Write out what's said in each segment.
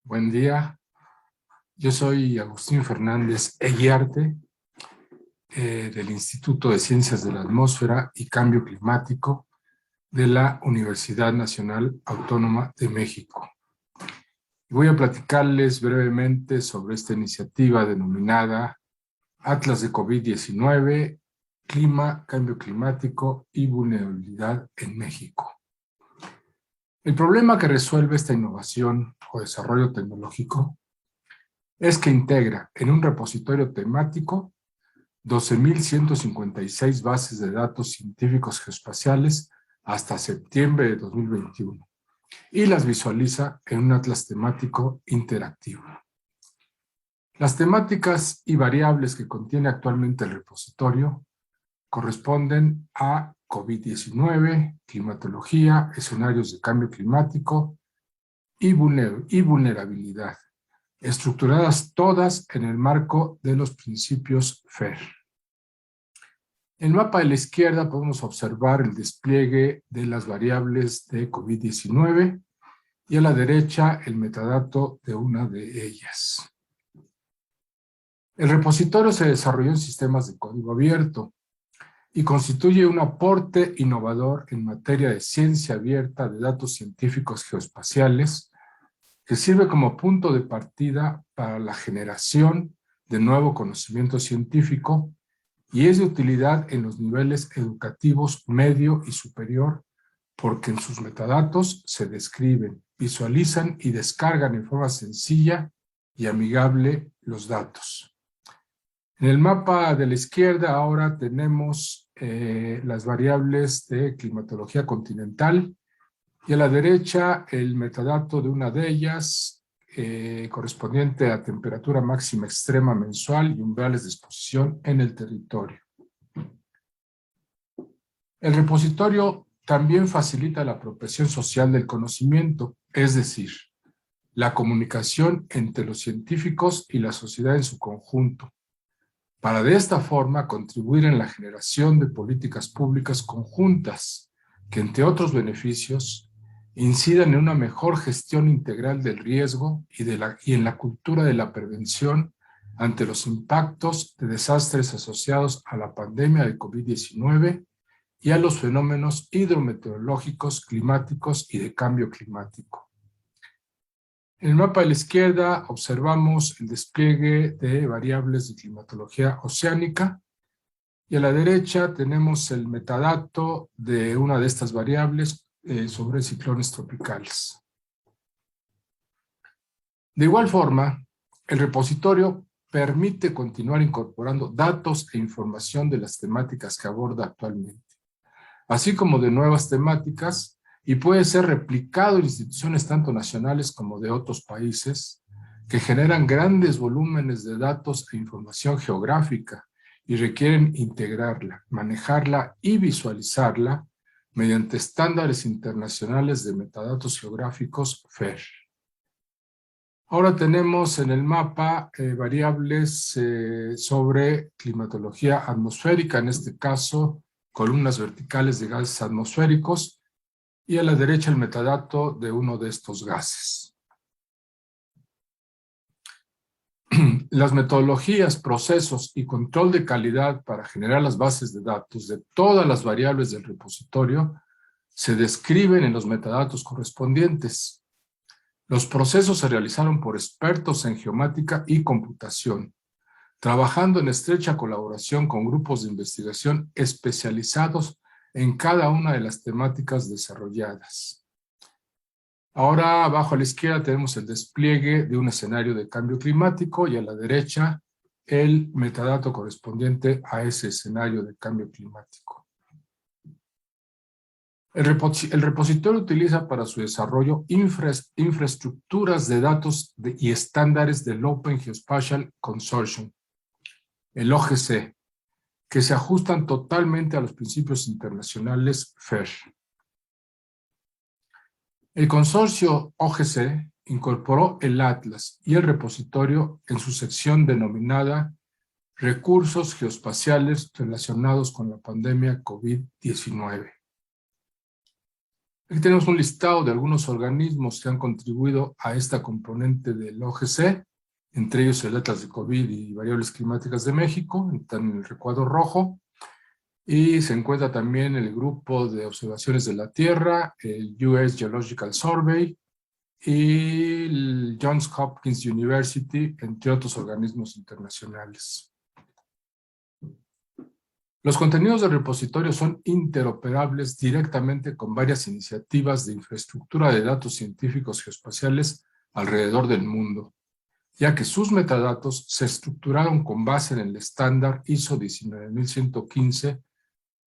Buen día. Yo soy Agustín Fernández Eguiarte, del Instituto de Ciencias de la Atmósfera y Cambio Climático de la Universidad Nacional Autónoma de México. Voy a platicarles brevemente sobre esta iniciativa denominada Atlas de COVID-19, Clima, Cambio Climático y Vulnerabilidad en México. El problema que resuelve esta innovación o desarrollo tecnológico es que integra en un repositorio temático 12.156 bases de datos científicos geoespaciales hasta septiembre de 2021 y las visualiza en un atlas temático interactivo. Las temáticas y variables que contiene actualmente el repositorio corresponden a COVID-19, climatología, escenarios de cambio climático y vulnerabilidad, estructuradas todas en el marco de los principios FAIR. En el mapa de la izquierda podemos observar el despliegue de las variables de COVID-19 y a la derecha el metadato de una de ellas. El repositorio se desarrolló en sistemas de código abierto y constituye un aporte innovador en materia de ciencia abierta de datos científicos geoespaciales que sirve como punto de partida para la generación de nuevo conocimiento científico y es de utilidad en los niveles educativos medio y superior porque en sus metadatos se describen, visualizan y descargan en forma sencilla y amigable los datos. En el mapa de la izquierda ahora tenemos las variables de climatología continental y a la derecha el metadato de una de ellas correspondiente a temperatura máxima extrema mensual y umbrales de exposición en el territorio. El repositorio también facilita la apropiación social del conocimiento, es decir, la comunicación entre los científicos y la sociedad en su conjunto, para de esta forma contribuir en la generación de políticas públicas conjuntas que, entre otros beneficios, incidan en una mejor gestión integral del riesgo y en la cultura de la prevención ante los impactos de desastres asociados a la pandemia de COVID-19 y a los fenómenos hidrometeorológicos, climáticos y de cambio climático. En el mapa de la izquierda observamos el despliegue de variables de climatología oceánica y a la derecha tenemos el metadato de una de estas variables sobre ciclones tropicales. De igual forma, el repositorio permite continuar incorporando datos e información de las temáticas que aborda actualmente, así como de nuevas temáticas, y puede ser replicado en instituciones tanto nacionales como de otros países que generan grandes volúmenes de datos e información geográfica y requieren integrarla, manejarla y visualizarla mediante estándares internacionales de metadatos geográficos FAIR. Ahora tenemos en el mapa variables sobre climatología atmosférica, en este caso columnas verticales de gases atmosféricos, y a la derecha el metadato de uno de estos gases. Las metodologías, procesos y control de calidad para generar las bases de datos de todas las variables del repositorio se describen en los metadatos correspondientes. Los procesos se realizaron por expertos en geomática y computación, trabajando en estrecha colaboración con grupos de investigación especializados en cada una de las temáticas desarrolladas. Ahora, abajo a la izquierda tenemos el despliegue de un escenario de cambio climático y a la derecha el metadato correspondiente a ese escenario de cambio climático. El repositorio utiliza para su desarrollo infraestructuras de datos y estándares del Open Geospatial Consortium, el OGC, que se ajustan totalmente a los principios internacionales FAIR. El consorcio OGC incorporó el Atlas y el repositorio en su sección denominada Recursos geoespaciales relacionados con la pandemia COVID-19. Aquí tenemos un listado de algunos organismos que han contribuido a esta componente del OGC, entre ellos el Atlas de COVID y Variables Climáticas de México, están en el recuadro rojo, y se encuentra también el Grupo de Observaciones de la Tierra, el US Geological Survey y el Johns Hopkins University, entre otros organismos internacionales. Los contenidos del repositorio son interoperables directamente con varias iniciativas de infraestructura de datos científicos geoespaciales alrededor del mundo, ya que sus metadatos se estructuraron con base en el estándar ISO 19115,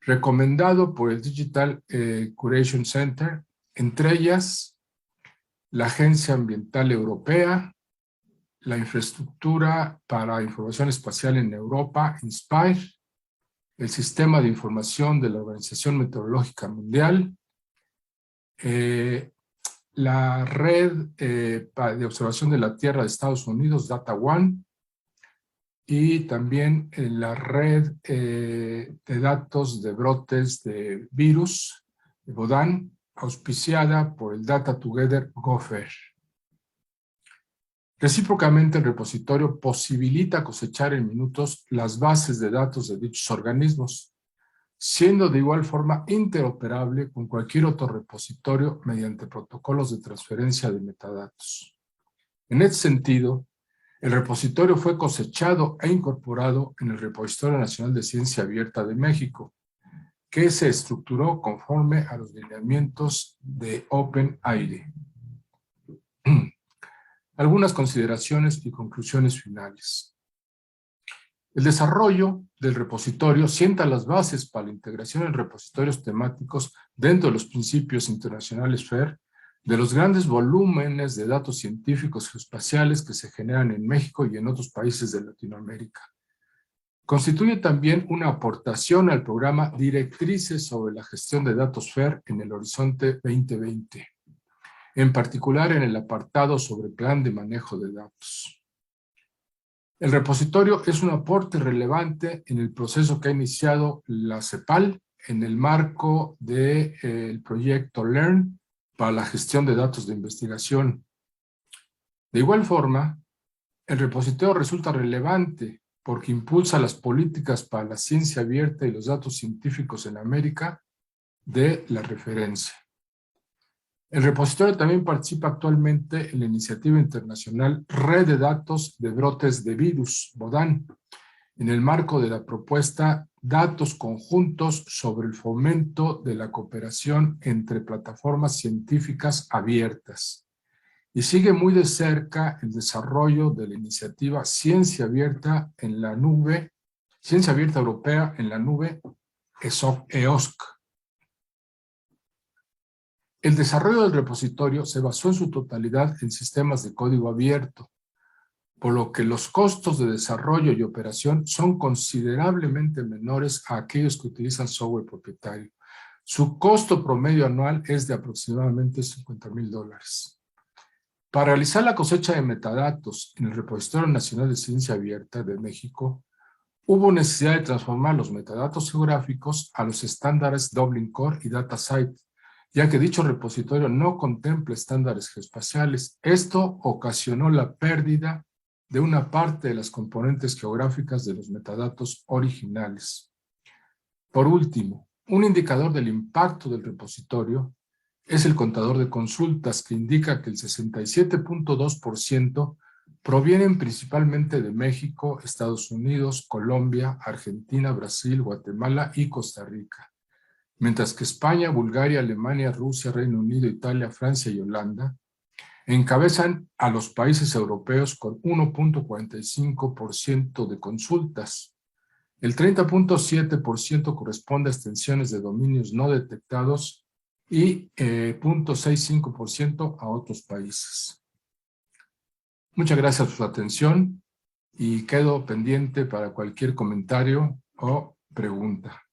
recomendado por el Digital Curation Center, entre ellas la Agencia Ambiental Europea, la Infraestructura para Información Espacial en Europa, INSPIRE, el Sistema de Información de la Organización Meteorológica Mundial, la Red de Observación de la Tierra de Estados Unidos, DataOne, y también la Red de Datos de Brotes de Virus, BODAN, auspiciada por el Data Together Gopher. Recíprocamente, el repositorio posibilita cosechar en minutos las bases de datos de dichos organismos, siendo de igual forma interoperable con cualquier otro repositorio mediante protocolos de transferencia de metadatos. En este sentido, el repositorio fue cosechado e incorporado en el Repositorio Nacional de Ciencia Abierta de México, que se estructuró conforme a los lineamientos de OpenAIRE. Algunas consideraciones y conclusiones finales. El desarrollo del repositorio sienta las bases para la integración en repositorios temáticos dentro de los principios internacionales FAIR de los grandes volúmenes de datos científicos geoespaciales que se generan en México y en otros países de Latinoamérica. Constituye también una aportación al programa Directrices sobre la Gestión de Datos FAIR en el Horizonte 2020, en particular en el apartado sobre Plan de Manejo de Datos. El repositorio es un aporte relevante en el proceso que ha iniciado la CEPAL en el marco del proyecto LEARN para la gestión de datos de investigación. De igual forma, el repositorio resulta relevante porque impulsa las políticas para la ciencia abierta y los datos científicos en América de la referencia. El repositorio también participa actualmente en la iniciativa internacional Red de Datos de Brotes de Virus, BODAN, en el marco de la propuesta Datos Conjuntos sobre el fomento de la cooperación entre plataformas científicas abiertas. Y sigue muy de cerca el desarrollo de la iniciativa Ciencia Abierta en la Nube, Ciencia Abierta Europea en la Nube, EOSC. El desarrollo del repositorio se basó en su totalidad en sistemas de código abierto, por lo que los costos de desarrollo y operación son considerablemente menores a aquellos que utilizan software propietario. Su costo promedio anual es de aproximadamente $50,000. Para realizar la cosecha de metadatos en el Repositorio Nacional de Ciencia Abierta de México, hubo necesidad de transformar los metadatos geográficos a los estándares Dublin Core y DataCite, ya que dicho repositorio no contempla estándares geoespaciales. Esto ocasionó la pérdida de una parte de las componentes geográficas de los metadatos originales. Por último, un indicador del impacto del repositorio es el contador de consultas, que indica que el 67.2% provienen principalmente de México, Estados Unidos, Colombia, Argentina, Brasil, Guatemala y Costa Rica, mientras que España, Bulgaria, Alemania, Rusia, Reino Unido, Italia, Francia y Holanda encabezan a los países europeos con 1.45% de consultas. El 30.7% corresponde a extensiones de dominios no detectados y 0.65% a otros países. Muchas gracias por su atención y quedo pendiente para cualquier comentario o pregunta.